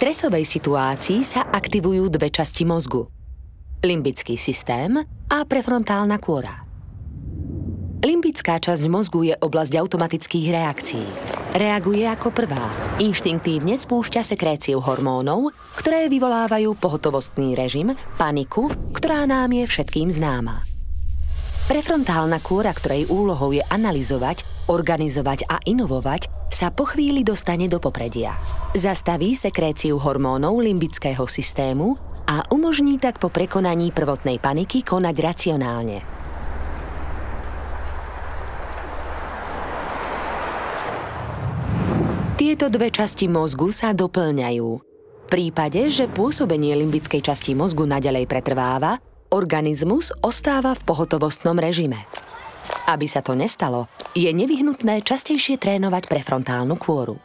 stresovej situácii sa aktivujú dve časti mozgu. Limbický systém a prefrontálna kôra. Limbická časť mozgu je oblasť automatických reakcií. Reaguje ako prvá. Inštinktívne spúšťa sekréciu hormónov, ktoré vyvolávajú pohotovostný režim, paniku, ktorá nám je všetkým známa. Prefrontálna kôra, ktorej úlohou je analyzovať, organizovať a inovovať, sa po chvíli dostane do popredia. Zastaví sekréciu hormónov limbického systému a umožní tak po prekonaní prvotnej paniky konať racionálne. Tieto dve časti mozgu sa doplňajú. V prípade, že pôsobenie limbickej časti mozgu naďalej pretrváva, organizmus ostáva v pohotovostnom režime. Aby sa to nestalo, je nevyhnutné častejšie trénovať prefrontálnu kôru.